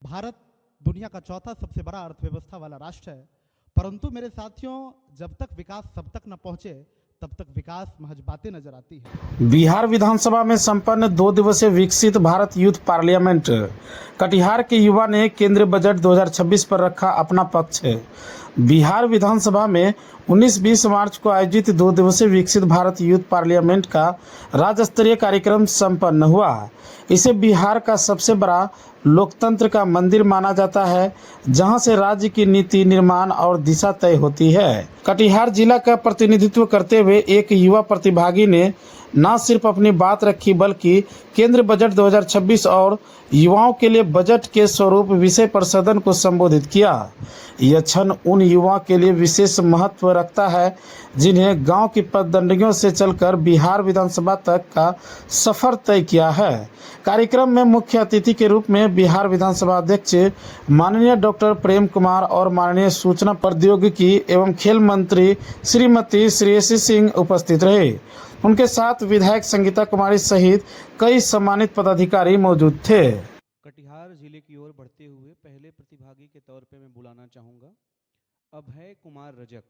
भारत दुनिया का चौथा सबसे बड़ा अर्थव्यवस्था वाला राष्ट्र है, परंतु मेरे साथियों जब तक विकास सब तक न पहुंचे तब तक विकास महज बातें नजर आती है। बिहार विधानसभा में संपन्न 2 दिवसीय विकसित भारत यूथ पार्लियामेंट। कटिहार के युवा ने केंद्रीय बजट 2026 पर रखा अपना पक्ष। बिहार विधानसभा में 19-20 मार्च को आयोजित 2 दिवसीय विकसित भारत यूथ पार्लियामेंट का राज्य स्तरीय कार्यक्रम संपन्न हुआ। इसे बिहार का सबसे बड़ा लोकतंत्र का मंदिर माना जाता है, जहां से राज्य की नीति निर्माण और दिशा तय होती है। कटिहार जिला का प्रतिनिधित्व करते हुए एक युवा प्रतिभागी ने न सिर्फ अपनी बात रखी बल्कि केंद्र बजट 2026 और युवाओं के लिए बजट के स्वरूप विषय पर सदन को संबोधित किया। यह क्षण उन युवाओं के लिए विशेष महत्व रखता है जिन्हें गांव की पगडंडियों से चलकर बिहार विधानसभा तक का सफर तय किया है। कार्यक्रम में मुख्य अतिथि के रूप में बिहार विधानसभा अध्यक्ष माननीय डॉक्टर प्रेम कुमार और माननीय सूचना प्रौद्योगिकी एवं खेल मंत्री श्रीमती श्रेयसी सिंह उपस्थित रहे। उनके साथ विधायक संगीता कुमारी सहित कई सम्मानित पदाधिकारी मौजूद थे। कटिहार जिले की ओर बढ़ते हुए पहले प्रतिभागी के तौर पे मैं बुलाना चाहूँगा अभय कुमार रजक।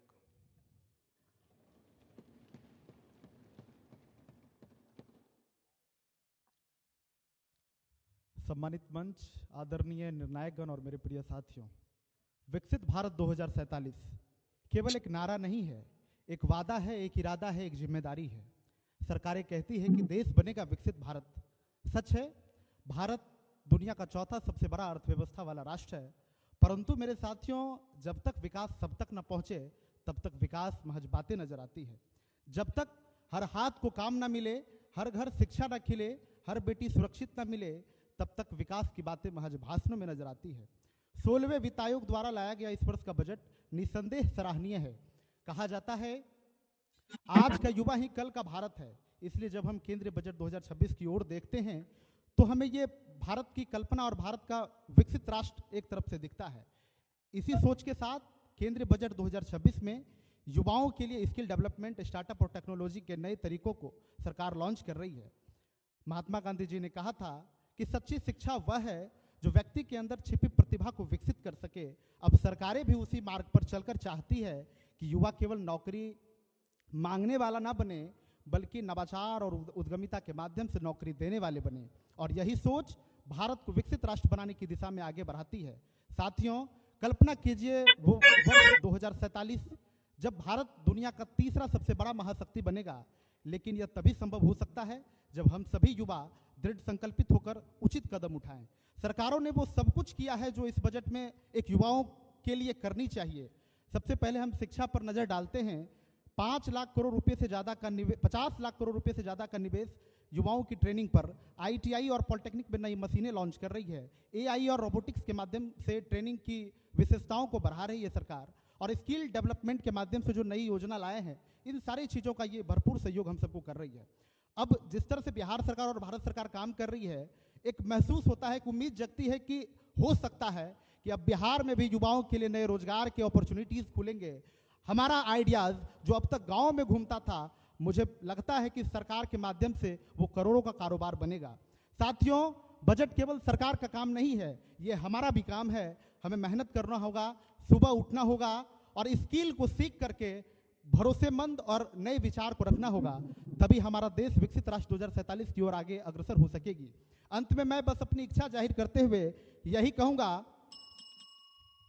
सम्मानित मंच, आदरणीय निर्णायकगण और मेरे प्रिय साथियों, विकसित भारत 2047 केवल एक नारा नहीं है, एक वादा है, एक इरादा है, एक जिम्मेदारी है। सरकारें कहती है कि देश बनेगा विकसित भारत। सच है, भारत दुनिया का चौथा सबसे बड़ा अर्थव्यवस्था वाला राष्ट्र है, परंतु मेरे साथियों जब तक विकास सब तक न पहुंचे तब तक विकास महज बातें नजर आती है। जब तक हर हाथ को काम न मिले, हर घर शिक्षा न खिले, हर बेटी सुरक्षित न मिले, तब तक विकास की बातें महज भाषणों में नजर आती है। 16वें वित्त आयोग द्वारा लाया गया इस वर्ष का बजट निसंदेह सराहनीय है। कहा जाता है आज का युवा ही कल का भारत है, इसलिए जब हम केंद्रीय बजट 2026 की ओर देखते हैं तो हमें ये भारत की कल्पना और भारत का विकसित राष्ट्र एक तरफ से दिखता है। इसी सोच के साथ केंद्रीय बजट 2026 में युवाओं के लिए स्किल डेवलपमेंट, स्टार्टअप और टेक्नोलॉजी के नए तरीकों को सरकार लॉन्च कर रही है। महात्मा गांधी जी ने कहा था कि सच्ची शिक्षा वह है जो व्यक्ति के अंदर छिपी प्रतिभा को विकसित कर सके। अब सरकारें भी उसी मार्ग पर चलकर चाहती है कि युवा केवल नौकरी मांगने वाला ना बने, बल्कि नवाचार और उद्यमिता के माध्यम से नौकरी देने वाले बने, और यही सोच भारत को विकसित राष्ट्र बनाने की दिशा में आगे बढ़ाती है। साथियों, कल्पना कीजिए वो वर्ष 2047 जब भारत दुनिया का तीसरा सबसे बड़ा महाशक्ति बनेगा, लेकिन यह तभी संभव हो सकता है जब हम सभी युवा दृढ़ संकल्पित होकर उचित कदम उठाएं। सरकारों ने वो सब कुछ किया है जो इस बजट में एक युवाओं के लिए करनी चाहिए। सबसे पहले हम शिक्षा पर नजर डालते हैं। 5 लाख करोड़ रुपए से ज्यादा का निवेश, 50 लाख करोड़ रुपए से ज्यादा का निवेश युवाओं की ट्रेनिंग पर ITI और पॉलिटेक्निक में नई मशीनें लॉन्च कर रही है। AI और रोबोटिक्स के माध्यम से ट्रेनिंग की विशेषताओं को बढ़ा रही है सरकार, और स्किल डेवलपमेंट के माध्यम से जो नई योजना लाए हैं, इन सारी चीज़ों का ये भरपूर सहयोग हम सबको कर रही है। अब जिस तरह से बिहार सरकार और भारत सरकार काम कर रही है, एक महसूस होता है कि उम्मीद जगती है कि हो सकता है कि अब बिहार में भी युवाओं के लिए नए रोजगार के अपॉर्चुनिटीज खुलेंगे। हमारा आइडियाज जो अब तक गांव में घूमता था, मुझे लगता है कि सरकार के माध्यम से वो करोड़ों का कारोबार बनेगा। साथियों, बजट केवल सरकार का काम नहीं है, ये हमारा भी काम है। हमें मेहनत करना होगा, सुबह उठना होगा और स्किल को सीख करके भरोसेमंद और नए विचार को रखना होगा, तभी हमारा देश विकसित राष्ट्र 2047 की ओर आगे अग्रसर हो सकेगी। अंत में मैं बस अपनी इच्छा जाहिर करते हुए यही कहूंगा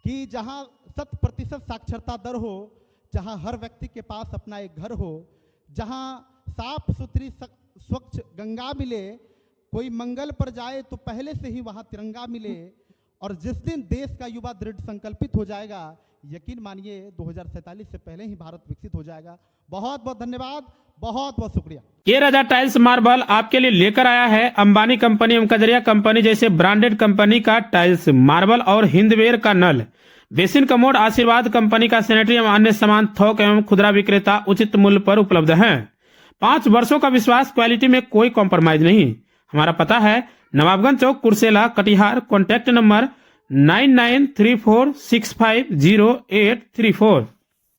कि जहां 100% साक्षरता दर हो, जहां हर व्यक्ति के पास अपना एक घर हो, जहां साफ सुथरी स्वच्छ गंगा मिले, कोई मंगल पर जाए तो पहले से ही वहां तिरंगा मिले, और जिस दिन देश का युवा दृढ़ संकल्पित हो जाएगा, यकीन मानिए 2047 से पहले ही भारत विकसित हो जाएगा। बहुत बहुत धन्यवाद, बहुत बहुत शुक्रिया। के राजा टाइल्स मार्बल आपके लिए लेकर आया है अंबानी कंपनी एवं कजरिया कंपनी जैसे ब्रांडेड कंपनी का टाइल्स, मार्बल और हिंदवेयर का नल, बेसिन कमोड, आशीर्वाद कंपनी का सैनिटरी एवं अन्य सामान थोक एवं खुदरा विक्रेता उचित मूल्य पर उपलब्ध हैं। 5 वर्षों का विश्वास, क्वालिटी में कोई कॉम्प्रोमाइज नहीं। हमारा पता है नवाबगंज चौक, कुर्सेला, कटिहार। Contact number 9934650834।